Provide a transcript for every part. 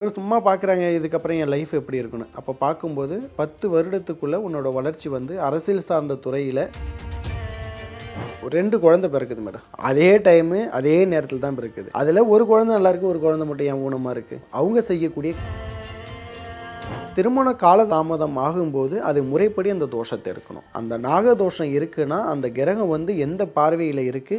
சும்மா பார்க்குறாங்க இதுக்கப்புறம் என் லைஃப் எப்படி இருக்குன்னு. அப்போ பார்க்கும்போது 10 வருடத்துக்குள்ள உன்னோட வளர்ச்சி வந்து அரசியல் சார்ந்த துறையில 2 குழந்தை பிறக்குது மேடம். அதே டைமு, அதே நேரத்தில தான் பிறக்குது. அதில ஒரு குழந்தை நல்லா இருக்கு, ஒரு குழந்தை மட்டும் ஏன் ஊனமா இருக்கு? அவங்க செய்யக்கூடிய திருமண கால தாமதம் ஆகும்போது அது முறைப்படி அந்த தோஷத்தை இருக்கணும். அந்த நாகதோஷம் இருக்குன்னா அந்த கிரகம் வந்து எந்த பார்வையில் இருக்கு,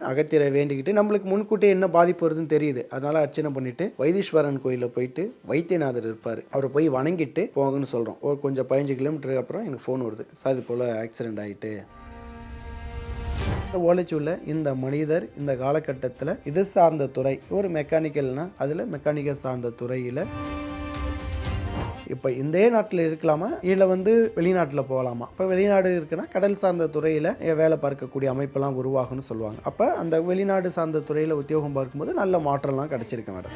அகத்தியரை வேண்டிக்கிட்டு நம்மளுக்கு முன்கூட்டியே என்ன பாதிப்பு வருதுன்னு தெரியுது. அதனால அர்ச்சனை பண்ணிட்டு வைத்தீஸ்வரன் கோயிலில் போயிட்டு வைத்தியநாதர் இருப்பார், அவரை போய் வணங்கிட்டு போங்கன்னு சொல்கிறோம். ஒரு கொஞ்சம் 15 கிலோமீட்டருக்கு அப்புறம் எனக்கு ஃபோன் வருது, சார் இது போல் ஆக்சிடென்ட் ஆகிட்டு. ஓலைச்சூரில் இந்த மனிதர் இந்த காலகட்டத்தில் இது சார்ந்த துறை, ஒரு மெக்கானிக்கல்னா அதில் மெக்கானிக்கல் சார்ந்த துறையில் இப்போ இந்த நாட்டில் இருக்கலாமா இல்லை வந்து வெளிநாட்டில் போகலாமா? இப்போ வெளிநாடு இருக்குன்னா கடல் சார்ந்த துறையில் வேலை பார்க்கக்கூடிய அமைப்பெல்லாம் உருவாகும்னு சொல்லுவாங்க. அப்போ அந்த வெளிநாடு சார்ந்த துறையில் உத்தியோகம் பார்க்கும்போது நல்ல மாற்றம்லாம் கிடச்சிருக்கு மேடம்.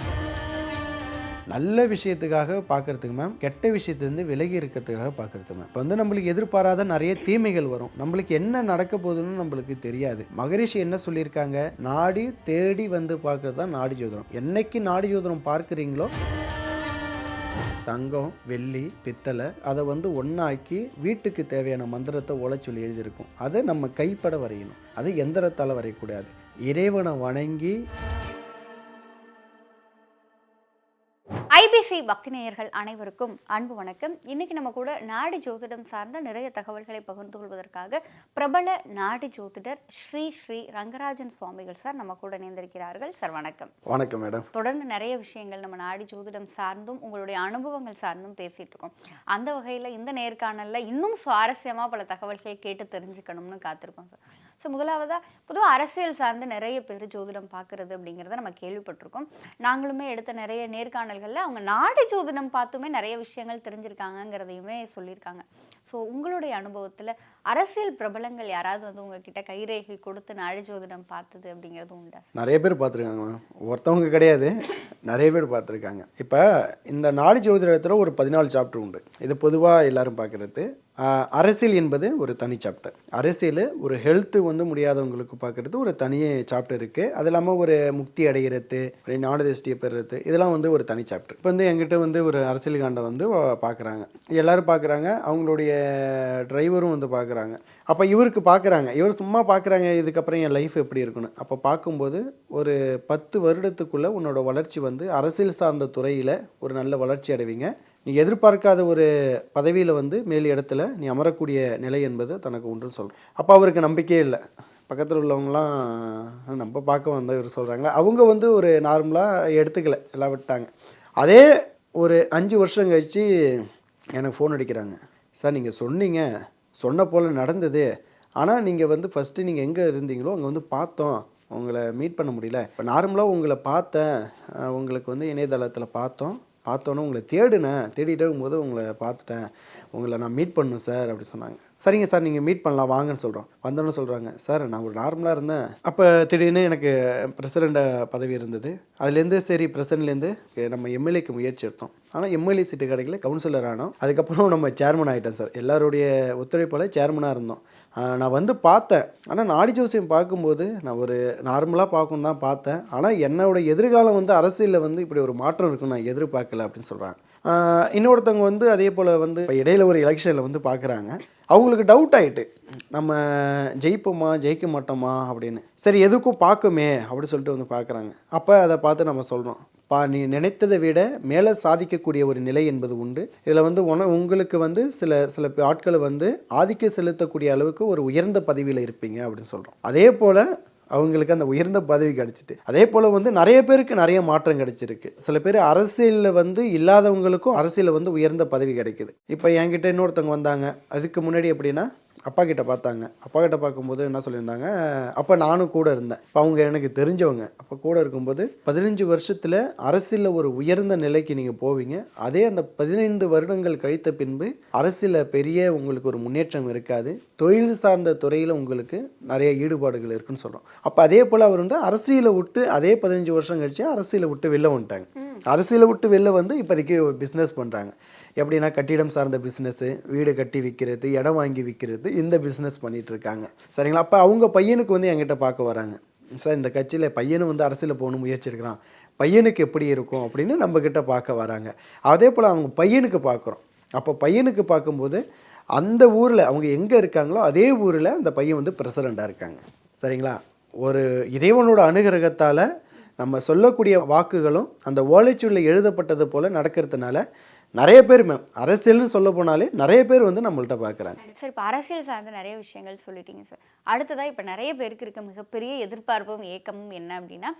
நல்ல விஷயத்துக்காக பார்க்குறதுக்கு மேம், கெட்ட விஷயத்துலேருந்து விலகி இருக்கிறதுக்காக பார்க்குறது மேம். இப்போ வந்து நம்மளுக்கு எதிர்பாராத நிறைய தீமைகள் வரும், நம்மளுக்கு என்ன நடக்க போகுதுன்னு நம்மளுக்கு தெரியாது. மகரிஷி என்ன சொல்லியிருக்காங்க, நாடி தேடி வந்து பார்க்குறது தான் நாடி ஜோதிடம். என்னைக்கு நாடி ஜோதிடம் பார்க்குறீங்களோ தங்கம், வெள்ளி, பித்தளை அதை வந்து ஒன்றாக்கி வீட்டுக்கு தேவையான மந்திரத்தை உழைச்சொல்லி எழுதியிருக்கும். அதை நம்ம கைப்பட வரையணும், அது எந்திரத்தால் வரையக்கூடாது. இறைவனை வணங்கி. ஐபிசி பக்தி நேயர்கள் அனைவருக்கும் அன்பு வணக்கம். இன்னைக்கு நம்ம கூட நாடி ஜோதிடம் சார்ந்த நிறைய தகவல்களை பகிர்ந்து கொள்வதற்காக பிரபல நாடி ஜோதிடர் ஸ்ரீ ஸ்ரீ ரங்கராஜன் சுவாமிகள் சார் நம்ம கூட இணைந்திருக்கிறார்கள். சார் வணக்கம். வணக்கம் மேடம். தொடர்ந்து நிறைய விஷயங்கள் நம்ம நாடி ஜோதிடம் சார்ந்தும் உங்களுடைய அனுபவங்கள் சார்ந்தும் பேசிட்டு இருக்கோம். அந்த வகையில் இந்த நேர்காணல்ல இன்னும் சுவாரஸ்யமா பல தகவல்கள் கேட்டு தெரிஞ்சுக்கணும்னு காத்திருக்கோம் சார். ஸோ முதலாவதாக பொதுவாக அரசியல் சார்ந்து நிறைய பேர் ஜோதிடம் பார்க்குறது அப்படிங்கிறத நம்ம கேள்விப்பட்டிருக்கோம். நாங்களுமே எடுத்த நிறைய நேர்காணல்களில் அவங்க நாடி ஜோதிடம் பார்த்துமே நிறைய விஷயங்கள் தெரிஞ்சிருக்காங்கங்கிறதையுமே சொல்லியிருக்காங்க. ஸோ உங்களுடைய அனுபவத்தில் அரசியல் பிரபலங்கள் யாராவது வந்து உங்ககிட்ட கைரேகை கொடுத்து நாடி ஜோதிடம் பார்த்தது அப்படிங்கிறது உண்டா? நிறைய பேர் பார்த்துருக்காங்க, ஒருத்தவங்க கிடையாது, நிறைய பேர் பார்த்துருக்காங்க. இப்போ இந்த நாடி ஜோதிடத்தில் ஒரு 14 சாப்டர் உண்டு. இது பொதுவாக எல்லாரும் பார்க்குறது. அரசியல் என்பது ஒரு தனி சாப்டர். அரசியல் ஒரு ஹெல்த்து வந்து முடியாதவங்களுக்கு பார்க்குறது ஒரு தனி சாப்டர் இருக்குது. அது இல்லாமல் ஒரு முக்தி அடைகிறது, ஒரு நாடு திருஷ்டியை பெறுறது, இதெல்லாம் வந்து ஒரு தனி சாப்டர். இப்போ வந்து எங்கிட்ட வந்து ஒரு அரசியல் காண்டை வந்து பார்க்குறாங்க, எல்லோரும் பார்க்குறாங்க, அவங்களுடைய டிரைவரும் வந்து பார்க்குறாங்க. அப்போ இவருக்கு பார்க்குறாங்க, இவர் சும்மா பார்க்குறாங்க இதுக்கப்புறம் என் லைஃப் எப்படி இருக்குன்னு. அப்போ பார்க்கும்போது ஒரு 10 வருடத்துக்குள்ளே உன்னோட வளர்ச்சி வந்து அரசியல் சார்ந்த துறையில் ஒரு நல்ல வளர்ச்சி அடைவீங்க. நீ எதிர்பார்க்காத ஒரு பதவியில் வந்து மேல் இடத்துல நீ அமரக்கூடிய நிலை என்பது தனக்கு உண்டுன்னு சொல்கிறோம். அப்போ அவருக்கு நம்பிக்கையே இல்லை. பக்கத்தில் உள்ளவங்களாம் நம்ம பார்க்க வந்தால் இவர் சொல்கிறாங்களா, அவங்க வந்து ஒரு நார்மலாக எடுத்துக்கலை, எல்லாம் விட்டாங்க. அதே ஒரு 5 வருஷம் கழித்து எனக்கு ஃபோன் அடிக்கிறாங்க, சார் நீங்கள் சொன்னீங்க, சொன்ன போல் நடந்தது, ஆனால் நீங்கள் வந்து ஃபஸ்ட்டு நீங்கள் எங்கே இருந்தீங்களோ அங்கே வந்து பார்த்தோம், உங்களை மீட் பண்ண முடியல. இப்போ நார்மலாக உங்களை பார்த்தேன், உங்களுக்கு வந்து இணையதளத்தில் பார்த்தோன்னே உங்களை தேடிட்டே இருக்கும்போது உங்களை பார்த்துட்டேன், உங்களை நான் மீட் பண்ணணும் சார் அப்படி சொன்னாங்க. சரிங்க சார், நீங்கள் மீட் பண்ணலாம் வாங்கன்னு சொல்கிறோம். வந்தோன்னு சொல்கிறாங்க, சார் நான் ஒரு நார்மலாக இருந்தேன், அப்போ திடீர்னு எனக்கு பிரசிடெண்ட் பதவி இருந்தது, அதுலேருந்து சரி பிரசிடெண்ட்லேருந்து நம்ம எம்எல்ஏக்கு முயற்சி எடுத்தோம், ஆனால் எம்எல்ஏ சீட்டு கிடைக்கல, கவுன்சிலர் ஆனோம், அதுக்கப்புறம் நம்ம சேர்மன் ஆகிட்டேன் சார், எல்லாருடைய ஒத்துழைப்பால் சேர்மனாக இருந்தோம். நான் வந்து பார்த்தேன், ஆனால் நாடி ஜோசியம் பார்க்கும்போது நான் ஒரு நார்மலாக பார்க்கணும் தான் பார்த்தேன், ஆனால் என்னோட எதிர்காலம் வந்து அரசியலில் வந்து இப்படி ஒரு மாற்றம் இருக்குன்னு நான் எதிர்பார்க்கல அப்படின்னு சொல்கிறாங்க. இன்னொருத்தவங்க வந்து அதே போல் வந்து இப்போ இடையில ஒரு எலெக்ஷனில் வந்து பார்க்குறாங்க, அவங்களுக்கு டவுட் ஆகிட்டு நம்ம ஜெயிப்போமா ஜெயிக்க மாட்டோமா அப்படின்னு. சரி எதுக்கும் பார்க்குமே அப்படி சொல்லிட்டு வந்து பார்க்குறாங்க. அப்போ அதை பார்த்து நம்ம சொல்கிறோம், நீ நினைத்ததை விட மேலே சாதிக்கக்கூடிய ஒரு நிலை என்பது உண்டு. இதில் வந்து உங்களுக்கு வந்து சில ஆட்களை வந்து ஆதிக்கம் செலுத்தக்கூடிய அளவுக்கு ஒரு உயர்ந்த பதவியில் இருப்பீங்க அப்படின்னு சொல்கிறோம். அதே போல் அவங்களுக்கு அந்த உயர்ந்த பதவி கிடைச்சிட்டு, அதே போல் வந்து நிறைய பேருக்கு நிறைய மாற்றம் கிடைச்சிருக்கு. சில பேர் அரசியலில் வந்து இல்லாதவங்களுக்கும் அரசியலில் வந்து உயர்ந்த பதவி கிடைக்குது. இப்போ என்கிட்ட இன்னொருத்தவங்க வந்தாங்க, அதுக்கு முன்னாடி எப்படின்னா அப்பா கிட்ட பார்த்தாங்க, அப்பா கிட்ட பார்க்கும்போது என்ன சொல்லியிருந்தாங்க, அப்போ நானும் கூட இருந்தேன், இப்போ அவங்க எனக்கு தெரிஞ்சவங்க. அப்போ கூட இருக்கும்போது 15 வருஷத்தில் அரசியலில் ஒரு உயர்ந்த நிலைக்கு நீங்கள் போவீங்க, அதே அந்த 15 வருடங்கள் கழித்த பின்பு அரசியலில் பெரிய உங்களுக்கு ஒரு முன்னேற்றம் இருக்காது, தொழில் சார்ந்த துறையில் உங்களுக்கு நிறைய ஈடுபாடுகள் இருக்குன்னு சொல்கிறோம். அப்போ அதே போல் அவர் வந்து அரசியலை விட்டு அதே 15 வருஷம் கழிச்சு அரசியலை விட்டு வெளில வந்துட்டாங்க. அரசியலை விட்டு வெளில வந்து இப்போதைக்கு ஒரு பிஸ்னஸ் பண்ணுறாங்க. எப்படின்னா கட்டிடம் சார்ந்த பிஸ்னஸ்ஸு, வீடு கட்டி விற்கிறது, இடம் வாங்கி விற்கிறது, இந்த பிஸ்னஸ் பண்ணிகிட்ருக்காங்க. சரிங்களா? அப்போ அவங்க பையனுக்கு வந்து என்கிட்ட பார்க்க வராங்க, சார் இந்த கட்சியில் பையனும் வந்து அரசியலில் போகணும் முயற்சி இருக்கிறான், பையனுக்கு எப்படி இருக்கும் அப்படின்னு நம்மக்கிட்ட பார்க்க வராங்க. அதே போல் அவங்க பையனுக்கு பார்க்குறோம். அப்போ பையனுக்கு பார்க்கும்போது அந்த ஊரில் அவங்க எங்கே இருக்காங்களோ அதே ஊரில் அந்த பையன் வந்து பிரசிடெண்ட்டாக இருக்காங்க. சரிங்களா? ஒரு இறைவனோட அனுகிரகத்தால் நம்ம சொல்லக்கூடிய வாக்குகளும் அந்த ஓலைச்சுவடியில் எழுதப்பட்டது போல் நடக்கிறதுனால நிறைய பேர் அரசியல்னு சொல்ல போனாலே நிறைய பேர் வந்து நம்மள்ட்ட பார்க்குறாங்க. சார், இப்போ அரசியல் சார்ந்த நிறைய விஷயங்கள் சொல்லிட்டீங்க சார். அடுத்ததாக இப்போ நிறைய பேருக்கு இருக்க மிகப்பெரிய எதிர்பார்ப்பும் ஏக்கமும் என்ன அப்படின்னா,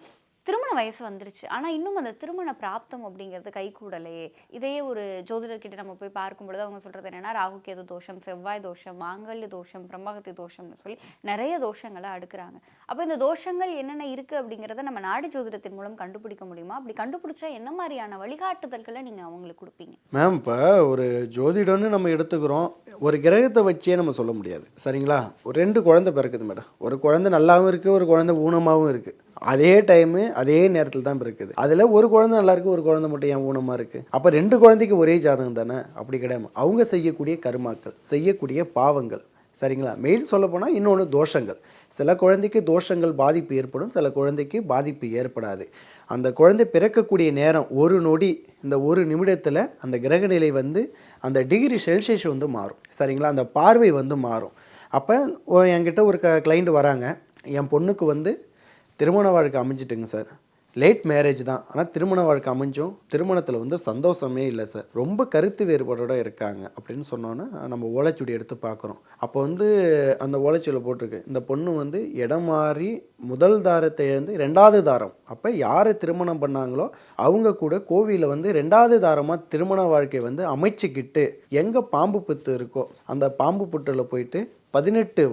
திருமண வயசு வந்துருச்சு, ஆனால் இன்னும் அந்த திருமண பிராப்தம் அப்படிங்கிறது கைகூடலையே. இதையே ஒரு ஜோதிடர்கிட்ட நம்ம போய் பார்க்கும்பொழுது அவங்க சொல்கிறது என்னென்னா, ராகு கேது தோஷம், செவ்வாய் தோஷம், மாங்கல்ய தோஷம், பிரம்மகத்தி தோஷம்னு சொல்லி நிறைய தோஷங்களை அடுக்குறாங்க. அப்போ இந்த தோஷங்கள் என்னென்ன இருக்குது அப்படிங்கிறத நம்ம நாடி ஜோதிடத்தின் மூலம் கண்டுபிடிக்க முடியுமா? அப்படி கண்டுபிடிச்சா என்ன மாதிரியான வழிகாட்டுதல்களை நீங்கள் அவங்களுக்கு கொடுப்பீங்க? மேம், இப்போ ஒரு ஜோதிடம்னு நம்ம எடுத்துக்கிறோம், ஒரு கிரகத்தை வச்சே நம்ம சொல்ல முடியாது. சரிங்களா? ஒரு 2 குழந்தை பிறக்குது மேடம். ஒரு குழந்தை நல்லாவும் இருக்குது, ஒரு குழந்தை ஊனமாகவும் இருக்குது. அதே டைமு அதே நேரத்தில் தான் இருக்குது. அதில் ஒரு குழந்தை நல்லா இருக்குது, ஒரு குழந்தை மட்டும் ஏன் ஊனமாக இருக்குது? அப்போ 2 குழந்தைக்கு ஒரே ஜாதகம் தானே? அப்படி கிடையாது. அவங்க செய்யக்கூடிய கர்மாக்கள், செய்யக்கூடிய பாவங்கள். சரிங்களா? மெயில் சொல்ல போனால் இன்னொன்று தோஷங்கள். சில குழந்தைக்கு தோஷங்கள் பாதிப்பு ஏற்படும், சில குழந்தைக்கு பாதிப்பு ஏற்படாது. அந்த குழந்தை பிறக்கக்கூடிய நேரம் ஒரு நொடி, இந்த ஒரு நிமிடத்தில் அந்த கிரகநிலை வந்து அந்த டிகிரி செல்சியஸ் வந்து மாறும். சரிங்களா? அந்த பார்வை வந்து மாறும். அப்போ என்கிட்ட ஒரு கிளைண்ட் வராங்க, என் பொண்ணுக்கு வந்து திருமண வாழ்க்கை அமைஞ்சிட்டுங்க சார், லேட் மேரேஜ் தான், ஆனால் திருமண வாழ்க்கை அமைஞ்சும் திருமணத்தில் வந்து சந்தோஷமே இல்லை சார், ரொம்ப கருத்து வேறுபாடோட இருக்காங்க அப்படின்னு சொன்னோன்னே நம்ம ஓலைச்சுடி எடுத்து பார்க்குறோம். அப்போ வந்து அந்த ஓலைச்சுடியில் போட்டிருக்கு, இந்த பொண்ணு வந்து இடம் மாறி முதல் தாரத்தை இழந்து 2வது தாரம், அப்போ யாரை திருமணம் பண்ணாங்களோ அவங்க கூட கோவிலில் வந்து 2வது தாரமாக திருமண வாழ்க்கை வந்து அமைச்சிக்கிட்டு எங்கே பாம்பு புத்து இருக்கோ அந்த பாம்பு புற்றில் போயிட்டு 18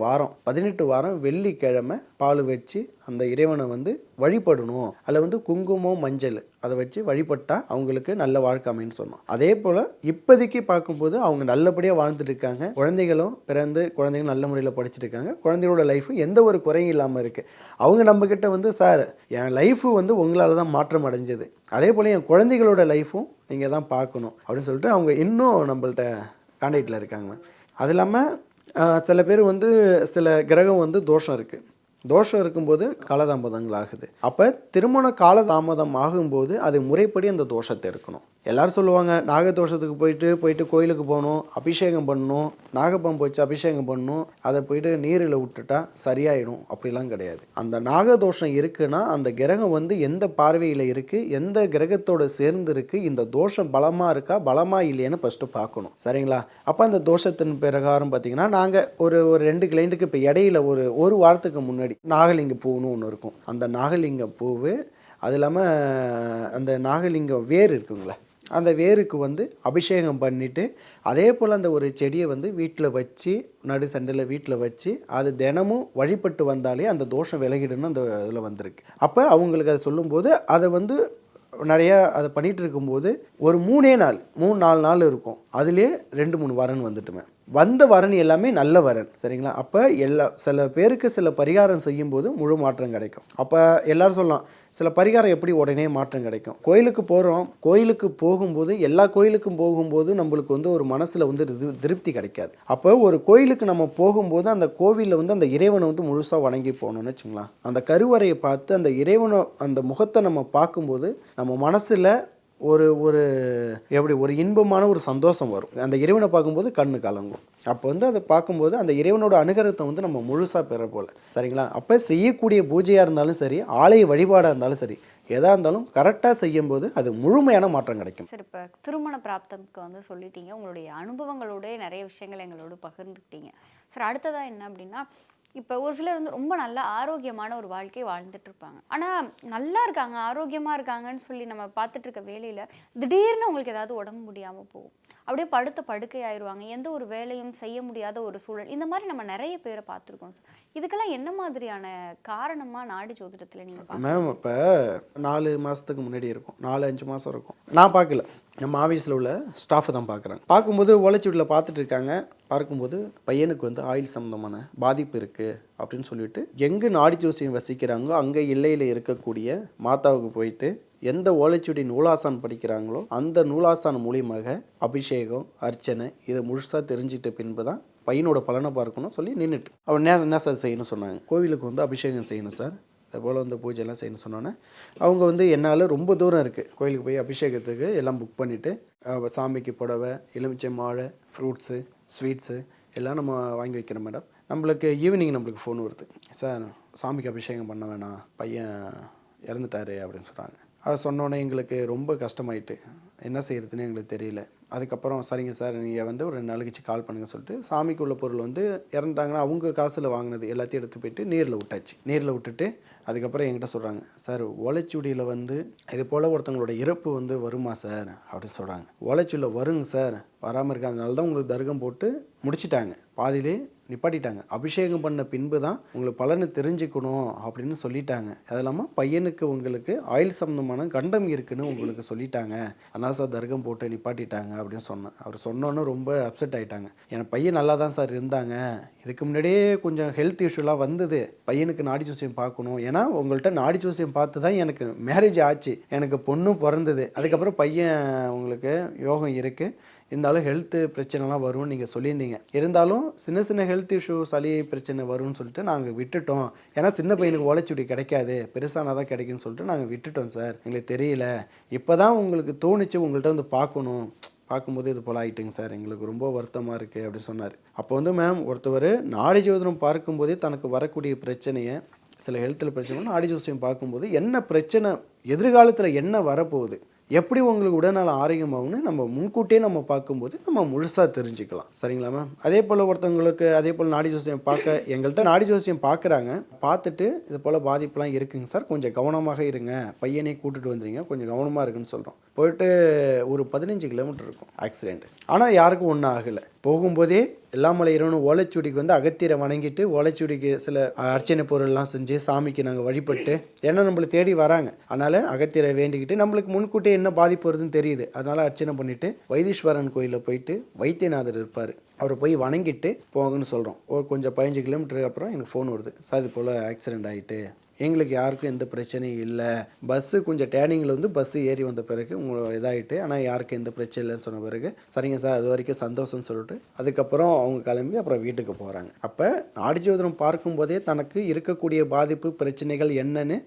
வாரம் வெள்ளிக்கிழமை பால் வச்சு அந்த இறைவனை வந்து வழிபடணும். அதில் வந்து குங்குமம் மஞ்சள் அதை வச்சு வழிபட்டா அவங்களுக்கு நல்ல வாழ்க்கை அமைன்னு சொன்னோம். அதே போல் இப்போதைக்கு பார்க்கும்போது அவங்க நல்லபடியாக வாழ்ந்துட்டு இருக்காங்க. குழந்தைகளும் பிறந்து குழந்தைகளும் நல்ல முறையில் படிச்சுட்டு இருக்காங்க. குழந்தைகளோட லைஃபும் எந்த ஒரு குறையும் இல்லாமல் இருக்குது. அவங்க நம்மக்கிட்ட வந்து, சார் என் லைஃபு வந்து உங்களால் தான் மாற்றம் அடைஞ்சது, அதே போல் என் குழந்தைகளோட லைஃப்பும் நீங்கள் தான் பார்க்கணும் அப்படின்னு சொல்லிட்டு அவங்க இன்னும் நம்மள்ட்ட கான்டாக்டில் இருக்காங்க. அது இல்லாமல் சில பேர் வந்து சில கிரகம் வந்து தோஷம் இருக்குது. தோஷம் இருக்கும்போது காலதாமதங்கள் ஆகுது. அப்போ திருமண காலதாமதம் ஆகும்போது அது முறைப்படி அந்த தோஷத்தை இருக்கணும். எல்லாரும் சொல்லுவாங்க, நாகதோஷத்துக்கு போயிட்டு கோயிலுக்கு போகணும், அபிஷேகம் பண்ணணும், நாகப்பாம்பு வச்சு அபிஷேகம் பண்ணணும், அதை போயிட்டு நீரில் விட்டுட்டா சரியாயிடும். அப்படிலாம் கிடையாது. அந்த நாகதோஷம் இருக்குன்னா அந்த கிரகம் வந்து எந்த பார்வையில் இருக்குது, எந்த கிரகத்தோடு சேர்ந்து இருக்குது, இந்த தோஷம் பலமாக இருக்கா பலமாக இல்லையான்னு ஃபஸ்ட்டு பார்க்கணும். சரிங்களா? அப்போ அந்த தோஷத்தின் பிரகாரம் பார்த்தீங்கன்னா நாங்கள் ஒரு 2 கிளைண்ட்டுக்கு இப்போ இடையில ஒரு வாரத்துக்கு முன்னாடி நாகலிங்க பூன்னு ஒன்று இருக்கும். அந்த நாகலிங்க பூவு, அது இல்லாமல் அந்த நாகலிங்க வேர் இருக்குங்களே, அந்த வேருக்கு வந்து அபிஷேகம் பண்ணிவிட்டு அதே போல் அந்த ஒரு செடியை வந்து வீட்டில் வச்சு நடு சண்டையில் வீட்டில் வச்சு அது தினமும் வழிபட்டு வந்தாலே அந்த தோஷம் விலகிடுன்னு அந்த இதில் வந்திருக்கு. அப்போ அவங்களுக்கு அதை சொல்லும்போது அதை வந்து நிறையா அதை பண்ணிகிட்டு இருக்கும்போது ஒரு 3-4 நாள் இருக்கும். அதுலேயே 2-3 வரன் வந்துட்டுமே. வந்த வரன் எல்லாமே நல்ல வரன். சரிங்களா? அப்போ சில பேருக்கு சில பரிகாரம் செய்யும்போது முழு மாற்றம் கிடைக்கும். அப்போ எல்லாரும் சொல்லலாம், சில பரிகாரம் எப்படி உடனே மாற்றம் கிடைக்கும்? கோயிலுக்கு போகிறோம், கோயிலுக்கு போகும்போது எல்லா கோயிலுக்கும் போகும்போது நம்மளுக்கு வந்து ஒரு மனசில் வந்து திருப்தி கிடைக்காது. அப்போ ஒரு கோயிலுக்கு நம்ம போகும்போது அந்த கோவிலில் வந்து அந்த இறைவனை வந்து முழுசாக வணங்கி போகணும்னு வச்சுங்களேன். அந்த கருவறையை பார்த்து அந்த இறைவனை அந்த முகத்தை நம்ம பார்க்கும்போது நம்ம மனசில் ஒரு இன்பமான ஒரு சந்தோஷம் வரும். அந்த இறைவனை பார்க்கும்போது கண்ணு கலங்கும். அப்போ வந்து அதை பார்க்கும்போது அந்த இறைவனோட அனுகிரகத்தை வந்து நம்ம முழுசாக பெற போல. சரிங்களா? அப்போ செய்யக்கூடிய பூஜையாக இருந்தாலும் சரி, ஆலய வழிபாடாக இருந்தாலும் சரி, எதாக இருந்தாலும் கரெக்டாக செய்யும்போது அது முழுமையான மாற்றம் கிடைக்கும். சார், இப்போ திருமண பிராப்தம்க்கு வந்து சொல்லிட்டீங்க, உங்களுடைய அனுபவங்களோட நிறைய விஷயங்கள் எங்களோட பகிர்ந்துக்கிட்டீங்க. சார், அடுத்ததாக என்ன அப்படின்னா, இப்போ ஒரு சிலர் வந்து ரொம்ப நல்ல ஆரோக்கியமான ஒரு வாழ்க்கையை வாழ்ந்துட்டு இருப்பாங்க. ஆனால் நல்லா இருக்காங்க, ஆரோக்கியமாக இருக்காங்கன்னு சொல்லி நம்ம பார்த்துட்டு இருக்க வேலையில் திடீர்னு உங்களுக்கு ஏதாவது உடம்பு முடியாமல் போகும். அப்படியே படுக்கை ஆயிடுவாங்க. எந்த ஒரு வேலையும் செய்ய முடியாத ஒரு சூழல். இந்த மாதிரி நம்ம நிறைய பேரை பார்த்துருக்கோம். இதுக்கெல்லாம் என்ன மாதிரியான காரணமாக நாடி ஜோதிடத்தில் நீங்கள் மேம்? இப்போ 4 மாதத்துக்கு முன்னாடி இருக்கும், 4-5 மாதம் இருக்கும். நான் பார்க்கல, நம்ம ஆஃபீஸில் உள்ள ஸ்டாஃபை தான் பார்க்குறாங்க. பார்க்கும்போது ஓலைச்சுவடியில் பார்த்துட்டு இருக்காங்க. பார்க்கும்போது பையனுக்கு வந்து ஆயில் சம்மந்தமான பாதிப்பு இருக்குது அப்படின்னு சொல்லிட்டு எங்கே நாடி ஜோசியம் வசிக்கிறாங்களோ அங்கே எல்லையில் இருக்கக்கூடிய மாதாவுக்கு போயிட்டு எந்த ஓலைச்சுவடி நூலாசான் படிக்கிறாங்களோ அந்த நூலாசான் மூலியமாக அபிஷேகம் அர்ச்சனை இதை முழுசாக தெரிஞ்சிட்ட பின்பு தான் பையனோட பலனை பார்க்கணும் சொல்லி நின்றுட்டு அவர் என்ன சார் செய்யணும் சொன்னாங்க. கோவிலுக்கு வந்து அபிஷேகம் செய்யணும் சார், அதுபோல் வந்து பூஜையெல்லாம் செய்யணும்னு சொன்னோன்னே அவங்க வந்து என்னால் ரொம்ப தூரம் இருக்குது கோயிலுக்கு போய் அபிஷேகத்துக்கு எல்லாம் புக் பண்ணிவிட்டு சாமிக்கு புடவை, எலுமிச்சை மாழை, ஃப்ரூட்ஸு, ஸ்வீட்ஸு எல்லாம் நம்ம வாங்கி வைக்கிறோம் மேடம். நம்மளுக்கு ஈவினிங் நம்மளுக்கு ஃபோன் வருது, சார் சாமிக்கு அபிஷேகம் பண்ண வேணாம், பையன் இறந்துட்டாரு அப்படின்னு சொல்கிறாங்க. அதை சொன்னோன்னே எங்களுக்கு ரொம்ப கஷ்டமாயிட்டு என்ன செய்கிறதுன்னு எங்களுக்கு தெரியல. அதுக்கப்புறம் சரிங்க சார் நீங்கள் வந்து ஒரு 2 நாள் கழிச்சு கால் பண்ணுங்க சொல்லிட்டு சாமிக்கு உள்ள பொருள் வந்து இறந்துட்டாங்கன்னா அவங்க காசில் வாங்கினது எல்லாத்தையும் எடுத்து போயிட்டு நீரில் விட்டாச்சு. நீரில் விட்டுட்டு அதுக்கப்புறம் என்கிட்ட சொல்கிறாங்க, சார் ஓலைச்சுடியில் வந்து இது போல் ஒருத்தவங்களோட இறப்பு வந்து வருமா சார் அப்படின்னு சொல்கிறாங்க. ஓலைச்சுடியில் வருங்க சார், வராமல் இருக்காதனால தான் உங்களுக்கு தர்க்கம் போட்டு முடிச்சிட்டாங்க, பாதியிலே நிப்பாட்டிட்டாங்க. அபிஷேகம் பண்ண பின்பு தான் உங்களுக்கு பலனை தெரிஞ்சுக்கணும் அப்படின்னு சொல்லிட்டாங்க. அது இல்லாமல் பையனுக்கு உங்களுக்கு ஆயில் சம்மந்தமான கண்டம் இருக்குன்னு உங்களுக்கு சொல்லிட்டாங்க, அதனால் சார் தர்க்கம் போட்டு நிப்பாட்டிட்டாங்க அப்படின்னு சொன்னேன். அவர் சொன்னோன்னு ரொம்ப அப்செட் ஆகிட்டாங்க. என் பையன் நல்லா தான் சார் இருந்தாங்க, இதுக்கு முன்னாடியே கொஞ்சம் ஹெல்த் இஷ்யூலாம் வந்தது, பையனுக்கு நாடி ஜோசியம் பார்க்கணும், ஏன்னா உங்கள்கிட்ட நாடி ஜோசியம் பார்த்து தான் எனக்கு மேரேஜ் ஆச்சு, எனக்கு பொண்ணும் பிறந்தது, அதுக்கப்புறம் பையன் உங்களுக்கு யோகம் இருக்குது, இருந்தாலும் ஹெல்த்து பிரச்சனைலாம் வரும்னு நீங்கள் சொல்லியிருந்தீங்க, இருந்தாலும் சின்ன சின்ன ஹெல்த் இஷ்யூ சளி பிரச்சனை வரும்னு சொல்லிட்டு நாங்கள் விட்டுட்டோம், ஏன்னா சின்ன பையனுக்கு ஓலைச்சுடி கிடைக்காது, பெருசானா தான் கிடைக்குன்னு சொல்லிட்டு நாங்கள் விட்டுட்டோம் சார், எங்களுக்கு தெரியல, இப்போ தான் உங்களுக்கு தோணுச்சு உங்கள்கிட்ட வந்து பார்க்கணும், பார்க்கும்போது இது போல் ஆகிட்டுங்க சார், எங்களுக்கு ரொம்ப வருத்தமாக இருக்குது அப்படின்னு சொன்னார். அப்போ வந்து மேம் ஒருத்தவர் நாடி ஜோதிடம் பார்க்கும்போதே தனக்கு வரக்கூடிய பிரச்சனையை, சில ஹெல்த்தில் பிரச்சனை நாடி ஜோசியம் பார்க்கும்போது என்ன பிரச்சனை எதிர்காலத்தில் என்ன வரப்போகுது, எப்படி உங்களுக்கு உடல்நல ஆரோக்கியமாகும்னு நம்ம முன்கூட்டியே நம்ம பார்க்கும்போது நம்ம முழுசாக தெரிஞ்சுக்கலாம். சரிங்களா மேம்? அதே போல் ஒருத்தவங்களுக்கு அதே போல் நாடி ஜோசியம் பார்க்க எங்கள்கிட்ட நாடி ஜோசியம் பார்க்குறாங்க, பார்த்துட்டு இது போல் பாதிப்புலாம் இருக்குங்க சார், கொஞ்சம் கவனமாக இருங்க, பையனை கூட்டிகிட்டு வந்துடுங்க, கொஞ்சம் கவனமாக இருக்குன்னு சொல்கிறோம். போயிட்டு ஒரு 15 கிலோமீட்டர் இருக்கும் ஆக்சிடெண்ட், ஆனால் யாருக்கும் ஒன்றும் ஆகலை. போகும்போதே எல்லாமலை இறைவனும் ஓலைச்சுடிக்கு வந்து அகத்தியரை வணங்கிட்டு ஓலைச்சுடிக்கு சில அர்ச்சனை பொருள்லாம் செஞ்சு சாமிக்கு நாங்கள் வழிபட்டு, ஏன்னா நம்மளை தேடி வராங்க, அதனால் அகத்தியரை வேண்டிக்கிட்டு நம்மளுக்கு முன்கூட்டியே என்ன பாதிப்பு வருதுன்னு தெரியுது, அதனால் அர்ச்சனை பண்ணிவிட்டு வைத்தீஸ்வரன் கோயிலில் போயிட்டு வைத்தியநாதர் இருப்பார், அவரை போய் வணங்கிட்டு போங்கன்னு சொல்கிறோம். ஒரு கொஞ்சம் 15 கிலோமீட்டருக்கு அப்புறம் எனக்கு ஃபோன் வருது, சார் இது போல் ஆக்சிடெண்ட் ஆகிட்டு, எங்களுக்கு யாருக்கும் எந்த பிரச்சனையும் இல்லை, பஸ்ஸு கொஞ்சம் டேர்னிங்கில் வந்து பஸ்ஸு ஏறி வந்த பிறகு உங்களுக்கு இதாகிட்டு, ஆனால் யாருக்கும் எந்த பிரச்சனை இல்லைன்னு சொன்ன பிறகு சரிங்க சார் அது வரைக்கும் சந்தோஷம்னு சொல்லிட்டு அதுக்கப்புறம் அவங்க கிளம்பி அப்புறம் வீட்டுக்கு போகிறாங்க. அப்போ நாடி ஜோதிடம் பார்க்கும்போதே தனக்கு இருக்கக்கூடிய பாதிப்பு பிரச்சனைகள் என்னன்னு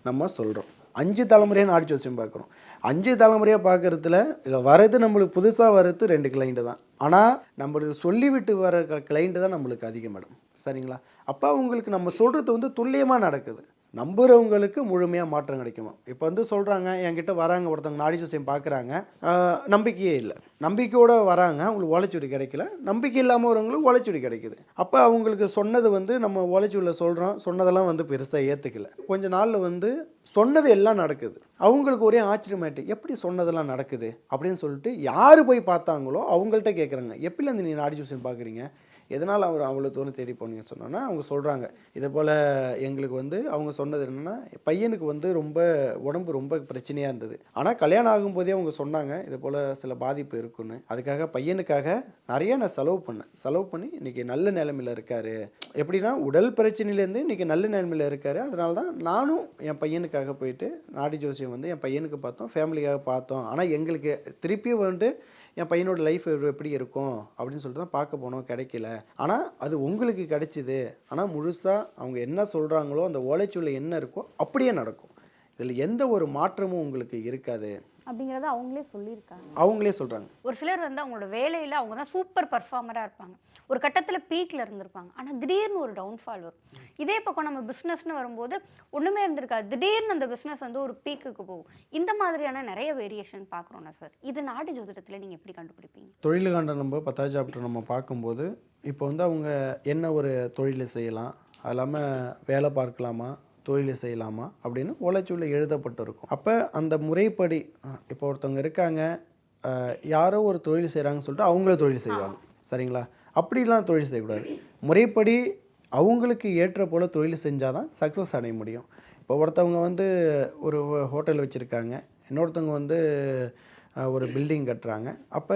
நம்ம சொல்கிறோம். 5 தலைமுறையாக நாடி ஜோசியம் பார்க்குறோம். 5 தலைமுறையாக பார்க்குறதுல இதில் வர்றது நம்மளுக்கு புதுசாக வர்றது 2 கிளைண்ட்டு தான், ஆனால் நம்மளுக்கு சொல்லிவிட்டு வர கிளைண்ட்டு தான் நம்மளுக்கு அதிகம் மேடம். சரிங்களா? அப்போ அவங்களுக்கு நம்ம சொல்கிறது வந்து துல்லியமாக நடக்குது, நம்புகிறவங்களுக்கு முழுமையாக மாற்றம் கிடைக்குமா. இப்போ வந்து சொல்கிறாங்க என்கிட்ட வராங்க ஒருத்தவங்க நாடி ஜோசியம் பார்க்குறாங்க, நம்பிக்கையே இல்லை, நம்பிக்கையோடு வராங்க, அவங்களுக்கு ஓலைச்சுடி கிடைக்கல, நம்பிக்கை இல்லாமல் வரவங்களுக்கு ஓலைச்சுடி கிடைக்குது. அப்போ அவங்களுக்கு சொன்னது வந்து நம்ம ஓலைச்சுடியில் சொல்கிறோம், சொன்னதெல்லாம் வந்து பெருசாக ஏற்றுக்கல, கொஞ்ச நாளில் வந்து சொன்னது எல்லாம் நடக்குது, அவங்களுக்கு ஒரே ஆச்சரியமாயிட்டு எப்படி சொன்னதெல்லாம் நடக்குது அப்படின்னு சொல்லிட்டு யார் போய் பார்த்தாங்களோ அவங்கள்ட்ட கேட்குறாங்க, எப்படிலேருந்து நீ நாடி ஜோசியம் பார்க்குறீங்க, எதனால் அவர் அவ்வளோ தூரம் தேடி போனீங்கன்னு சொன்னோன்னா அவங்க சொல்கிறாங்க, இதே போல் எங்களுக்கு வந்து அவங்க சொன்னது என்னென்னா பையனுக்கு வந்து ரொம்ப உடம்பு ரொம்ப பிரச்சனையாக இருந்தது, ஆனால் கல்யாணம் ஆகும்போதே அவங்க சொன்னாங்க இது போல் சில பாதிப்பு இருக்குன்னு, அதுக்காக பையனுக்காக நிறைய நான் செலவு பண்ணி இன்றைக்கி நல்ல நிலைமையில் இருக்கார், எப்படின்னா உடல் பிரச்சனையிலேருந்து இன்றைக்கி நல்ல நிலைமையில் இருக்கார், அதனால தான் நானும் என் பையனுக்காக போயிட்டு நாடி ஜோசியம் வந்து என் பையனுக்கு பார்த்தோம், ஃபேமிலிக்காக பார்த்தோம், ஆனால் எங்களுக்கு திருப்பியும் வந்து என் பையனோட லைஃப் எப்படி இருக்கும் அப்படின்னு சொல்லிட்டு தான் பார்க்க போனோம், கிடைக்கல, ஆனால் அது உங்களுக்கு கிடைச்சிது, ஆனால் முழுசாக அவங்க என்ன சொல்கிறாங்களோ அந்த ஓலைச்சுவடியில் என்ன இருக்கோ அப்படியே நடக்கும், இதில் எந்த ஒரு மாற்றமும் உங்களுக்கு இருக்காது அப்படிங்கிறத அவங்களே சொல்லியிருக்காங்க, அவங்களே சொல்கிறாங்க. ஒரு சிலர் வந்து அவங்களோட வேலையில் அவங்க தான் சூப்பர் பர்ஃபார்மராக இருப்பாங்க, ஒரு கட்டத்தில் பீக்கில் இருந்திருப்பாங்க, ஆனால் திடீர்னு ஒரு டவுன்ஃபால் வரும். இதே பக்கம் நம்ம பிஸ்னஸ்னு வரும்போது ஒன்றுமே இருந்திருக்காது, திடீர்னு அந்த பிஸ்னஸ் வந்து ஒரு பீக்குக்கு போகும். இந்த மாதிரியான நிறைய வேரியேஷன் பார்க்குறோம்னா சார், இது நாடி ஜோதிடத்தில் நீங்கள் எப்படி கண்டுபிடிப்பீங்க? தொழிலுக்காண்ட நம்ம 10வது சாப்டர் நம்ம பார்க்கும்போது இப்போ வந்து அவங்க என்ன ஒரு தொழிலை செய்யலாம், அது இல்லாமல் வேலை பார்க்கலாமா, தொழில் செய்யலாமா அப்படின்னு ஓலைச்சுவடியில் எழுதப்பட்டிருக்கும். அப்போ அந்த முறைப்படி இப்போ ஒருத்தவங்க இருக்காங்க, யாரோ ஒரு தொழில் செய்கிறாங்கன்னு சொல்லிட்டு அவங்கள தொழில் செய்வாங்க. சரிங்களா? அப்படிலாம் தொழில் செய்யக்கூடாது, முறைப்படி அவங்களுக்கு ஏற்ற போல் தொழில் செஞ்சால் தான் சக்ஸஸ் அடைய முடியும். இப்போ ஒருத்தவங்க வந்து ஒரு ஹோட்டல் வச்சுருக்காங்க, இன்னொருத்தவங்க வந்து ஒரு பில்டிங் கட்டுறாங்க, அப்போ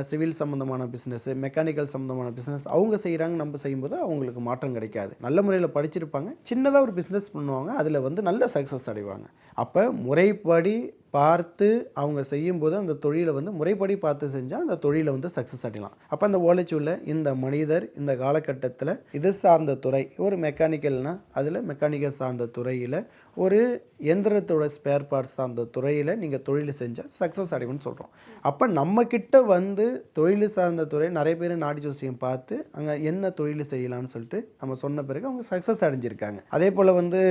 சிவில் சம்மந்தமான பிஸ்னஸ், மெக்கானிக்கல் சம்மந்தமான பிஸ்னஸ் அவங்க செய்கிறாங்க, நம்ம செய்யும்போது அவங்களுக்கு மாற்றம் கிடைக்காது. நல்ல முறையில் படிச்சிருப்பாங்க, சின்னதாக ஒரு பிஸ்னஸ் பண்ணுவாங்க, அதில் வந்து நல்ல சக்ஸஸ் அடைவாங்க. அப்போ முறைப்படி பார்த்து அவங்க செய்யும்போது அந்த தொழிலை வந்து முறைப்படி பார்த்து செஞ்சால் அந்த தொழிலை வந்து சக்ஸஸ் அடையலாம். அப்போ அந்த ஓலைச்சுவடியில் இந்த மனிதர் இந்த காலகட்டத்தில் இது சார்ந்த துறை, ஒரு மெக்கானிக்கல்னால் அதில் மெக்கானிக்கல் சார்ந்த துறையில், ஒரு எந்திரத்தோட ஸ்பேர் பார்ட்ஸ் சார்ந்த துறையில் நீங்கள் தொழில் செஞ்சால் சக்ஸஸ் அடையும்னு சொல்கிறோம். அப்போ நம்மக்கிட்ட வந்து தொழில் சார்ந்த துறை நிறைய பேர் நாடி ஜோசியம் பார்த்து அங்கே என்ன தொழில் செய்யலாம்னு சொல்லிட்டு நம்ம சொன்ன பிறகு அவங்க சக்ஸஸ் அடைஞ்சிருக்காங்க. அதே போல் வந்து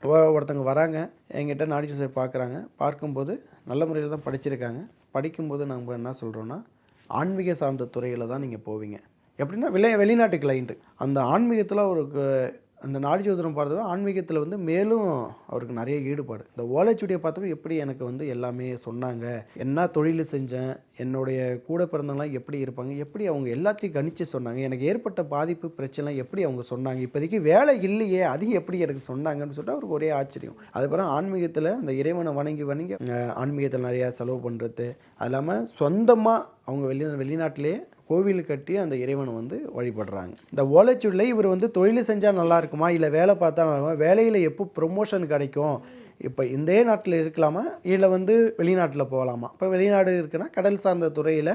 ஒருத்தவங்க வராங்க எங்கிட்ட நாடி ஜோசியம் பார்க்குறாங்க, பார்க்கும்போது நல்ல முறையில் தான் படிச்சிருக்காங்க. படிக்கும்போது நம்ம என்ன சொல்கிறோன்னா ஆன்மீக சார்ந்த துறையில் தான் நீங்கள் போவீங்க. எப்படின்னா வெளிநாட்டு கிளைண்ட்டு அந்த ஆன்மீகத்தில் அவருக்கு அந்த நாடி ஜோதிடம் பார்த்தது ஆன்மீகத்தில் வந்து மேலும் அவருக்கு நிறைய ஈடுபாடு. இந்த ஓலைச்சுவடியை பார்த்தப்போ எப்படி எனக்கு வந்து எல்லாமே சொன்னாங்க, என்ன தொழில் செஞ்சேன், என்னுடைய கூட பிறந்தவங்களாம் எப்படி இருப்பாங்க, எப்படி அவங்க எல்லாத்தையும் கணிச்சு சொன்னாங்க, எனக்கு ஏற்பட்ட பாதிப்பு பிரச்சனை எப்படி அவங்க சொன்னாங்க, இப்போதைக்கு வேலை இல்லையே அது எப்படி எனக்கு சொன்னாங்கன்னு சொல்லிட்டு அவருக்கு ஒரே ஆச்சரியம். அதுக்கப்புறம் ஆன்மீகத்தில் அந்த இறைவனை வணங்கி ஆன்மீகத்தில் நிறையா செலவு பண்ணுறது, அது இல்லாமல் சொந்தமாக அவங்க வெளிநாட்டிலே கோவில் கட்டி அந்த இறைவனை வந்து வழிபடுறாங்க. இந்த ஓலைச்சுவடியில் இவர் வந்து தொழில் செஞ்சால் நல்லா இருக்குமா, இல்லை வேலை பார்த்தா நல்லா இருக்குமா, வேலையில் எப்போ ப்ரொமோஷன் கிடைக்கும், இப்போ இந்த நாட்டில் இருக்கலாமா இல்லை வந்து வெளிநாட்டில் போகலாமா. இப்போ வெளிநாடு இருக்குன்னா கடல் சார்ந்த துறையில்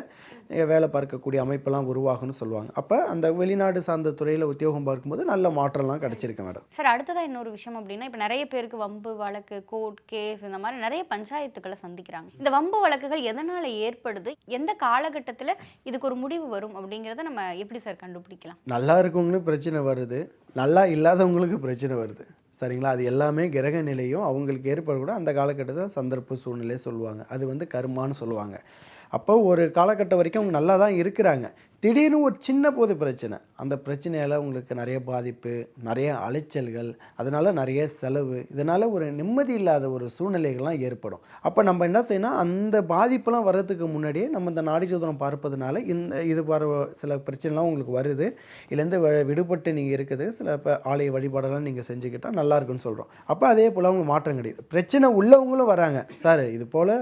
வேலை பார்க்கக்கூடிய அமைப்பெல்லாம் உருவாகும்னு சொல்லுவாங்க. அப்போ அந்த வெளிநாடு சார்ந்த துறையில் உத்தியோகம் பார்க்கும்போது நல்ல மாற்றம்லாம் கிடைச்சிருக்கு மேடம். சார், அடுத்ததாக இன்னொரு விஷயம் அப்படின்னா, இப்போ நிறைய பேருக்கு வம்பு வழக்கு, கோர்ட் கேஸ், இந்த மாதிரி நிறைய பஞ்சாயத்துக்களை சந்திக்கிறாங்க. இந்த வம்பு வழக்குகள் எதனால் ஏற்படுது, எந்த காலகட்டத்தில் இதுக்கு ஒரு முடிவு வரும் அப்படிங்கிறத நம்ம எப்படி சார் கண்டுபிடிக்கலாம்? நல்லா இருக்கவங்களுக்கு பிரச்சனை வருது, நல்லா இல்லாதவங்களுக்கு பிரச்சனை வருது. சரிங்களா? அது எல்லாமே கிரக நிலையும் அவங்களுக்கு ஏற்படக்கூட அந்த காலகட்டத்தில் சந்தர்ப்ப சூழ்நிலை சொல்லுவாங்க. அது வந்து கர்மான்னு சொல்லுவாங்க. அப்போ ஒரு காலகட்டம் வரைக்கும் அவங்க நல்லா தான் இருக்கிறாங்க. திடீர்னு ஒரு சின்ன போது பிரச்சனை, அந்த பிரச்சனையால் உங்களுக்கு நிறைய பாதிப்பு, நிறைய அலைச்சல்கள், அதனால் நிறைய செலவு, இதனால் ஒரு நிம்மதி இல்லாத ஒரு சூழ்நிலைகள்லாம் ஏற்படும். அப்போ நம்ம என்ன செய்யணும், அந்த பாதிப்பெல்லாம் வர்றதுக்கு முன்னாடியே நம்ம இந்த நாடி ஜோதிடம் பார்ப்பதுனால இது சில பிரச்சனைலாம் உங்களுக்கு வருது, இதுலேருந்து விடுபட்டு நீங்கள் இருக்குது சில இப்போ ஆலய வழிபாடெல்லாம் நீங்கள் செஞ்சுக்கிட்டால் நல்லா இருக்குன்னு சொல்கிறோம். அப்போ அதே போல் அவங்க மாற்றம் கிடையாது. பிரச்சனை உள்ளவங்களும் வராங்க, சார் இது போல்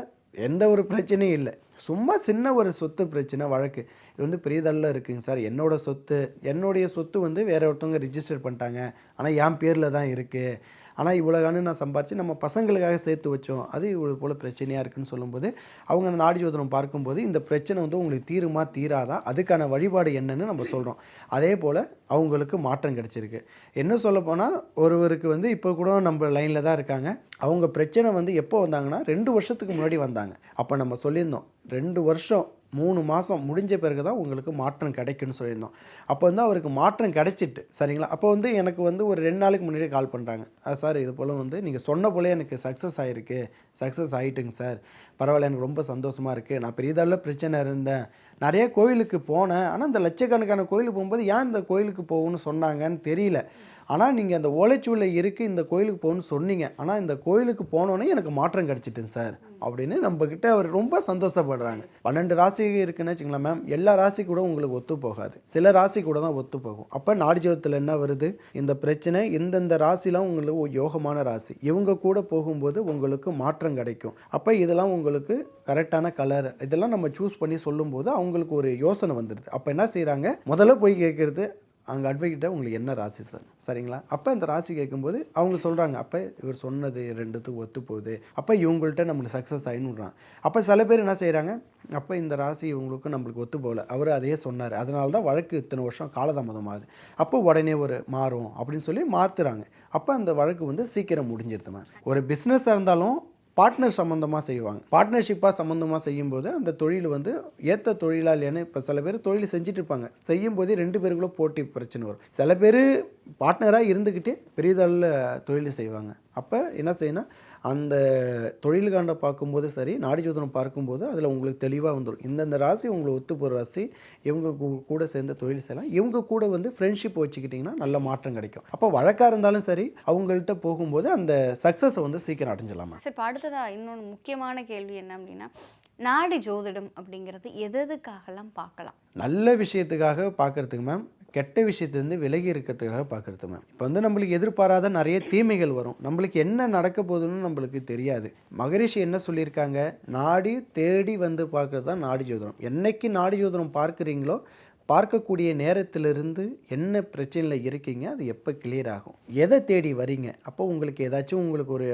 எந்த ஒரு பிரச்சனையும் இல்லை, சும்மா சின்ன ஒரு சொத்து பிரச்சனை வழக்கு, இது வந்து பெரியதல்ல இருக்குங்க சார், என்னுடைய சொத்து வந்து வேற ஒருத்தவங்க ரிஜிஸ்டர் பண்ணிட்டாங்க, ஆனால் என் பேரில் தான் இருக்குது, ஆனால் இவ்வளோ காணு நான் சம்பாரித்து நம்ம பசங்களுக்காக சேர்த்து வச்சோம், அது இவ்வளோ போல் பிரச்சனையாக இருக்குதுன்னு சொல்லும்போது அவங்க அந்த நாடி ஜோதிடம் பார்க்கும்போது இந்த பிரச்சனை வந்து உங்களுக்கு தீருமா தீராதா, அதுக்கான வழிபாடு என்னன்னு நம்ம சொல்கிறோம். அதே போல் அவங்களுக்கு மாற்றம் கிடச்சிருக்கு. என்ன சொல்ல போனால் ஒருவருக்கு வந்து இப்போ கூட நம்ம லைனில் தான் இருக்காங்க, அவங்க பிரச்சனை வந்து எப்போ வந்தாங்கன்னா 2 வருஷத்துக்கு முன்னாடி வந்தாங்க. அப்போ நம்ம சொல்லியிருந்தோம் 2 வருஷம் 3 மாதம் முடிஞ்ச பிறகு தான் உங்களுக்கு மாற்றம் கிடைக்குன்னு சொல்லியிருந்தோம். அப்போ வந்து அவருக்கு மாற்றம் கிடைச்சிட்டு சரிங்களா. அப்போ வந்து எனக்கு வந்து ஒரு 2 நாளைக்கு முன்னாடி கால் பண்ணுறாங்க, சார் இது போல் வந்து நீங்கள் சொன்ன போலே எனக்கு சக்ஸஸ் ஆகிட்டுங்க சார், பரவாயில்ல எனக்கு ரொம்ப சந்தோஷமாக இருக்குது, நான் பெரியதளவில் பிரச்சனை இருந்தேன், நிறைய கோயிலுக்கு போனேன், ஆனால் இந்த லட்சக்கணக்கான கோயிலுக்கு போகும்போது ஏன் இந்த கோயிலுக்கு போகணும்னு சொன்னாங்கன்னு தெரியல, ஆனால் நீங்கள் அந்த ஓலைச்சுவடியில் இருக்குது இந்த கோயிலுக்கு போகணும்னு சொன்னீங்க, ஆனால் இந்த கோயிலுக்கு போனோன்னே எனக்கு மாற்றம் கிடச்சிட்டுங்க சார் அப்படின்னு நம்மக்கிட்ட அவர் ரொம்ப சந்தோஷப்படுறாங்க. 12 ராசி இருக்குன்னு வச்சுங்களேன் மேம், எல்லா ராசி கூட உங்களுக்கு ஒத்து போகாது, சில ராசி கூட தான் ஒத்து போகும். அப்போ நாடி ஜோதிடத்தில் என்ன வருது, இந்த பிரச்சனை இந்தந்த ராசிலாம் உங்களுக்கு யோகமான ராசி, இவங்க கூட போகும்போது உங்களுக்கு மாற்றம் கிடைக்கும். அப்போ இதெல்லாம் உங்களுக்கு கரெக்டான கலர் இதெல்லாம் நம்ம சூஸ் பண்ணி சொல்லும்போது அவங்களுக்கு ஒரு யோசனை வந்துடுது. அப்போ என்ன செய்கிறாங்க, முதல்ல போய் கேட்குறது அங்கே அட்வொகேட்டை உங்களுக்கு என்ன ராசி சார், சரிங்களா. அப்போ அந்த ராசி கேட்கும்போது அவங்க சொல்கிறாங்க, அப்போ இவர் சொன்னது 2த்துக்கு ஒத்து போகுது, அப்போ இவங்கள்ட்ட நம்மளுக்கு சக்ஸஸ் ஆகினுறாங்க. அப்போ சில பேர் என்ன செய்கிறாங்க, அப்போ இந்த ராசி இவங்களுக்கு நம்மளுக்கு ஒத்து போகல, அவர் அதையே சொன்னார், அதனால தான் வழக்கு இத்தனை வருஷம் காலதாமதம் ஆகுது, அப்போ உடனே ஒரு மாறும் அப்படின்னு சொல்லி மாற்றுறாங்க. அப்போ அந்த வழக்கு வந்து சீக்கிரம் முடிஞ்சிருது. ஒரு பிஸ்னஸாக இருந்தாலும் பார்ட்னர் சம்மந்தமாக செய்வாங்க, பார்ட்னர்ஷிப்பாக சம்மந்தமாக செய்யும்போது அந்த தொழில் வந்து ஏற்ற தொழிலா இல்லையான்னு, இப்போ சில பேர் தொழில் செஞ்சுட்டு இருப்பாங்க, செய்யும்போதே 2 பேருக்குள்ள போட்டி பிரச்சனை வரும். சில பேர் பார்ட்னராக இருந்துக்கிட்டே பெரியதளவில் தொழில் செய்வாங்க. அப்போ என்ன செய்யணும், அந்த தொழிலுக்காண்ட பார்க்கும்போது சரி, நாடி ஜோதிடம் பார்க்கும்போது அதில் உங்களுக்கு தெளிவாக வந்துடும், இந்தந்த ராசி உங்களுக்கு ஒத்து போகிற ராசி, இவங்க கூட சேர்ந்து தொழில் செய்யலாம், இவங்க கூட வந்து ஃப்ரெண்ட்ஷிப் வச்சுக்கிட்டிங்கன்னா நல்ல மாற்றம் கிடைக்கும். அப்போ வழக்காக இருந்தாலும் சரி அவங்கள்ட்ட போகும்போது அந்த சக்ஸஸை வந்து சீக்கிரம் அடைஞ்சிடலாமா. சரி, இப்போ அடுத்ததாக இன்னொன்று முக்கியமான கேள்வி என்ன அப்படின்னா, நாடி ஜோதிடம் அப்படிங்கிறது எதுக்காகலாம் பார்க்கலாம்? நல்ல விஷயத்துக்காக பார்க்குறதுக்கு மேம், கெட்ட விஷயத்துலேருந்து விலகி இருக்கிறதுக்காக பார்க்குறது மேம். இப்போ வந்து நம்மளுக்கு எதிர்பாராத நிறைய தீமைகள் வரும், நம்மளுக்கு என்ன நடக்க போகுதுன்னு நம்மளுக்கு தெரியாது. மகரிஷி என்ன சொல்லியிருக்காங்க, நாடி தேடி வந்து பார்க்குறது தான் நாடி ஜோதிடம். என்னைக்கு நாடி ஜோதிடம் பார்க்குறீங்களோ பார்க்கக்கூடிய நேரத்திலிருந்து என்ன பிரச்சனையில் இருக்கீங்க, அது எப்போ கிளியர் ஆகும், எதை தேடி வரீங்க, அப்போ உங்களுக்கு ஏதாச்சும் உங்களுக்கு ஒரு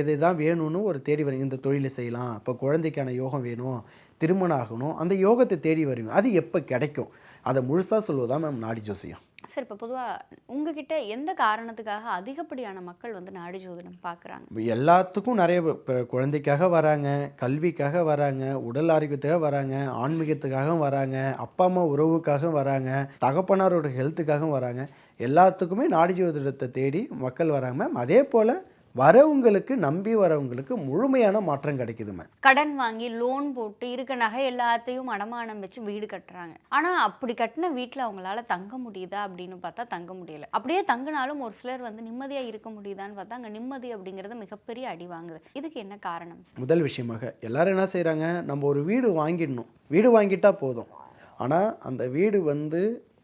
இதுதான் வேணும்னு ஒரு தேடி வரீங்க, இந்த தொழிலை செய்யலாம், இப்போ குழந்தைக்கான யோகம் வேணும், திருமணம் ஆகணும், அந்த யோகத்தை தேடி வரீங்க. அது எப்போ கிடைக்கும்? அதை முழுசாக சொல்லுவதான் மேம் நாடி ஜோசியம். சார் இப்போ பொதுவாக உங்ககிட்ட எந்த காரணத்துக்காக அதிகப்படியான மக்கள் வந்து நாடி ஜோதிடம் பார்க்குறாங்க? எல்லாத்துக்கும் நிறைய இப்போ குழந்தைக்காக வராங்க, கல்விக்காக வராங்க, உடல் ஆரோக்கியத்துக்காக வராங்க, ஆன்மீகத்துக்காக வராங்க, அப்பா அம்மா உறவுக்காக வராங்க, தகப்பனாரோட ஹெல்த்துக்காக வராங்க. எல்லாத்துக்குமே நாடி ஜோதிடத்தை தேடி மக்கள் வராங்க மேம். அதே போல் வரவங்களுக்கு, நம்பி வரவங்களுக்கு முழுமையான மாற்றம் கிடைக்குது மேம். கடன் வாங்கி லோன் போட்டு இருக்க நகை எல்லாத்தையும் அடமானம் வச்சு வீடு கட்டுறாங்க. ஆனால் அப்படி கட்டின வீட்டில் அவங்களால தங்க முடியுதா அப்படின்னு பார்த்தா தங்க முடியல. அப்படியே தங்கினாலும் ஒரு சிலர் வந்து நிம்மதியாக இருக்க முடியுதான்னு பார்த்தா அங்கே நிம்மதி அப்படிங்கிறது மிகப்பெரிய அடி வாங்குது. இதுக்கு என்ன காரணம்? முதல் விஷயமாக எல்லாரும் என்ன செய்கிறாங்க, நம்ம ஒரு வீடு வாங்கிடணும், வீடு வாங்கிட்டா போதும். ஆனால் அந்த வீடு வந்து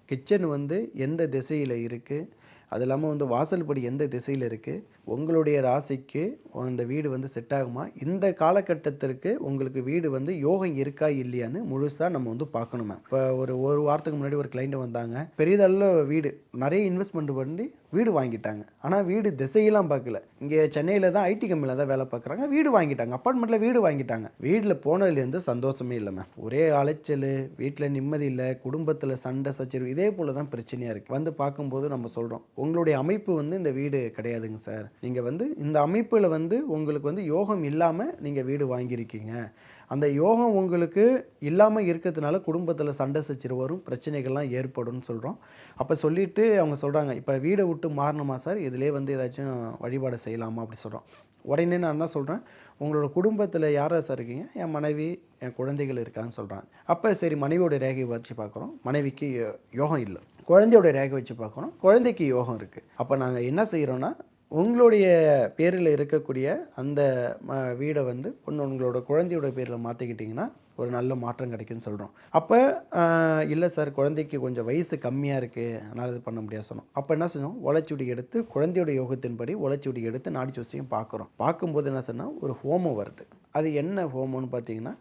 கிச்சன் வந்து எந்த திசையில் இருக்குது, அது இல்லாமல் வந்து வாசல் படி எந்த திசையில் இருக்குது, உங்களுடைய ராசிக்கு அந்த வீடு வந்து செட் ஆகுமா, இந்த காலகட்டத்திற்கு உங்களுக்கு வீடு வந்து யோகம் இருக்கா இல்லையான்னு முழுசாக நம்ம வந்து பார்க்கணும் மேம். இப்போ ஒரு வாரத்துக்கு முன்னாடி ஒரு கிளைண்ட் வந்தாங்க, பெரியதளவு வீடு, நிறைய இன்வெஸ்ட்மெண்ட் பண்ணி வீடு வாங்கிட்டாங்க. ஆனால் வீடு திசையெல்லாம் பார்க்கல. இங்கே சென்னையில் தான் ஐடி கம்பெனியில் தான் வேலை பார்க்குறாங்க, வீடு வாங்கிட்டாங்க, அப்பார்ட்மெண்ட்டில் வீடு வாங்கிட்டாங்க. வீட்டில் போனதுலேருந்து சந்தோஷமே இல்லை மேம். ஒரே அலைச்சல், வீட்டில் நிம்மதி இல்லை, குடும்பத்தில் சண்டை சச்சரவு, இதே போல் தான் பிரச்சனையாக இருக்குது. வந்து பார்க்கும்போது நம்ம சொல்கிறோம், உங்களுடைய அமைப்பு வந்து இந்த வீடு கிடையாதுங்க சார், நீங்கள் வந்து இந்த அமைப்பில் வந்து உங்களுக்கு வந்து யோகம் இல்லாமல் நீங்கள் வீடு வாங்கியிருக்கீங்க. அந்த யோகம் உங்களுக்கு இல்லாமல் இருக்கிறதுனால குடும்பத்தில் சண்டை சச்சரவு வரும், பிரச்சனைகள்லாம் ஏற்படும்னு சொல்கிறோம். அப்போ சொல்லிவிட்டு அவங்க சொல்கிறாங்க, இப்போ வீடை விட்டு மாறணுமா சார், இதிலே வந்து ஏதாச்சும் வழிபாடு செய்யலாமா அப்படி சொல்கிறோம். உடனே நான் என்ன சொல்கிறேன், உங்களோட குடும்பத்தில் யாரா சார் இருக்கீங்க? என் மனைவி, என் குழந்தைகள் இருக்கான்னு சொல்கிறாங்க. அப்போ சரி, மனைவியோட ரேகையை வச்சு பார்க்குறோம், மனைவிக்கு யோகம் இல்லை. குழந்தையோட ரேகை வச்சு பார்க்குறோம், குழந்தைக்கு யோகம் இருக்குது. அப்போ நாங்கள் என்ன செய்கிறோன்னா, உங்களுடைய பேரில் இருக்கக்கூடிய அந்த வீடை வந்து உங்களோட குழந்தையோட பேரில் மாற்றிக்கிட்டிங்கன்னா ஒரு நல்ல மாற்றம் கிடைக்குன்னு சொல்கிறோம். அப்போ இல்லை சார், குழந்தைக்கு கொஞ்சம் வயசு கம்மியாக இருக்குது, அதனால் இது பண்ண முடியாது சொன்னோம். அப்போ என்ன செஞ்சோம், ஓலைச்சுவடி எடுத்து குழந்தையோட யோகத்தின்படி ஓலைச்சுவடி எடுத்து நாடி ஜோசியம் பார்க்குறோம். பார்க்கும்போது என்ன சொன்னால், ஒரு ஹோமம் வருது. அது என்ன ஹோமம்னு பார்த்தீங்கன்னா,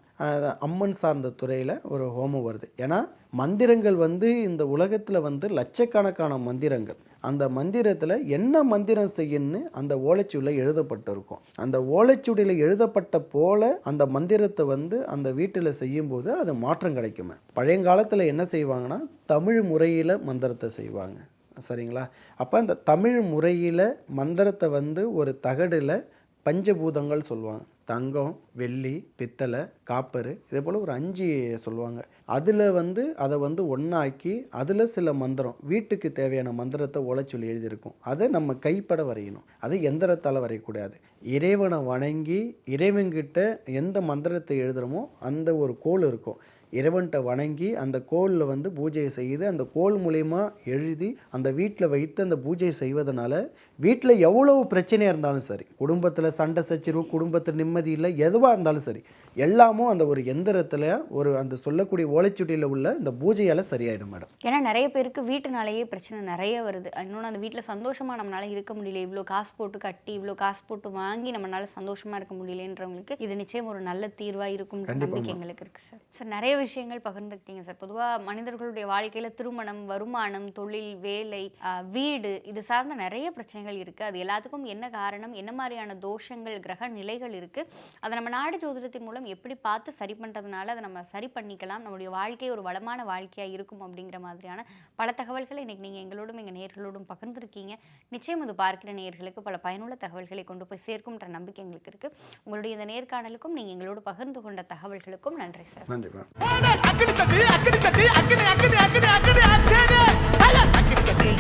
அம்மன் சார்ந்த துறையில் ஒரு ஹோமம் வருது. ஏன்னா மந்திரங்கள் வந்து இந்த உலகத்தில் வந்து லட்சக்கணக்கான மந்திரங்கள், அந்த மந்திரத்தில் என்ன மந்திரம் செய்யணும்னு அந்த ஓலைச்சுவடியில் எழுதப்பட்டிருக்கும். அந்த ஓலைச்சுவடியில் எழுதப்பட்ட போல அந்த மந்திரத்தை வந்து அந்த வீட்டில் செய்யும்போது அது மாற்றம் கிடைக்குமே. பழையங்காலத்தில் என்ன செய்வாங்கன்னா, தமிழ் முறையில் மந்திரத்தை செய்வாங்க, சரிங்களா? அப்போ அந்த தமிழ் முறையில் மந்திரத்தை வந்து ஒரு தகடில் பஞ்சபூதங்கள் சொல்லுவாங்க, தங்கம், வெள்ளி, பித்தளை, காப்பர், இதே போல் ஒரு 5 சொல்லுவாங்க. அதில் வந்து அதை வந்து ஒன்றாக்கி அதில் சில மந்திரம், வீட்டுக்கு தேவையான மந்திரத்தை ஓலைச்சுவடி எழுதியிருக்கும். அதை நம்ம கைப்பட வரையணும், அது எந்திரத்தால் வரையக்கூடாது. இறைவனை வணங்கி இறைவன்கிட்ட எந்த மந்திரத்தை எழுதுகிறோமோ அந்த ஒரு கோல் இருக்கும், இறைவன்கிட்ட வணங்கி அந்த கோலில் வந்து பூஜையை செய்து அந்த கோல் மூலயமா எழுதி அந்த வீட்டில் வைத்து அந்த பூஜையை செய்வதனால வீட்டில் எவ்வளவு பிரச்சனையாக இருந்தாலும் சரி, குடும்பத்தில் சண்டை சச்சரவு, குடும்பத்தில் நிம்மதி இல்லை, எதுவாக இருந்தாலும் சரி, எல்லாமும் அந்த ஒரு எந்திரத்தில் ஒரு அந்த சொல்லக்கூடிய ஓலைச்சுவடியில் உள்ள இந்த பூஜையால் சரியாயிடும் மேடம். ஏன்னா நிறைய பேருக்கு வீட்டுனாலேயே பிரச்சனை நிறைய வருது. இன்னொன்று அந்த வீட்டில் சந்தோஷமாக நம்மளால இருக்க முடியல, இவ்வளோ காசு போட்டு கட்டி இவ்வளோ காசு போட்டு வாங்கி நம்மளால சந்தோஷமாக இருக்க முடியலன்றவங்களுக்கு இது நிச்சயம் ஒரு நல்ல தீர்வாக இருக்கும் நம்பிக்கை எங்களுக்கு இருக்குது சார். சார் நிறைய விஷயங்கள் பகிர்ந்துக்கிட்டீங்க சார். பொதுவாக மனிதர்களுடைய வாழ்க்கையில் திருமணம், வருமானம், தொழில், வேலை, வீடு, இது சார்ந்த நிறைய பிரச்சனைகள் இருக்குது. அது எல்லாத்துக்கும் என்ன காரணம், என்ன மாதிரியான தோஷங்கள், கிரக நிலைகள் இருக்குது, அதை நம்ம நாடி ஜோதிடத்தின் மூலம் எப்படி பார்த்து சரி பண்ணுறதுனால அதை நம்ம சரி பண்ணிக்கலாம், நம்மளுடைய வாழ்க்கை ஒரு வளமான வாழ்க்கையாக இருக்கும் அப்படிங்கிற மாதிரியான பல தகவல்களை இன்றைக்கி நீங்கள் எங்களோடும் எங்கள் நேயர்களோடும் பகிர்ந்துருக்கீங்க. நிச்சயம் இது பார்க்கிற நேயர்களுக்கு பல பயனுள்ள தகவல்களை கொண்டு போய் சேர்க்கும்ன்ற நம்பிக்கை எங்களுக்கு இருக்குது. உங்களுடைய இந்த நேர்காணலுக்கும் நீங்கள் எங்களோடு பகிர்ந்து கொண்ட தகவல்களுக்கும் நன்றி சார். நன்றி மேம்.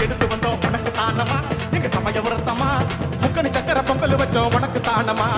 எடுத்து வந்தோம் உனக்கு தானமா, நீங்க சமய விரத்தமா, முக்கணி சக்கர பொங்கல் வச்சோம் உனக்கு தானமா.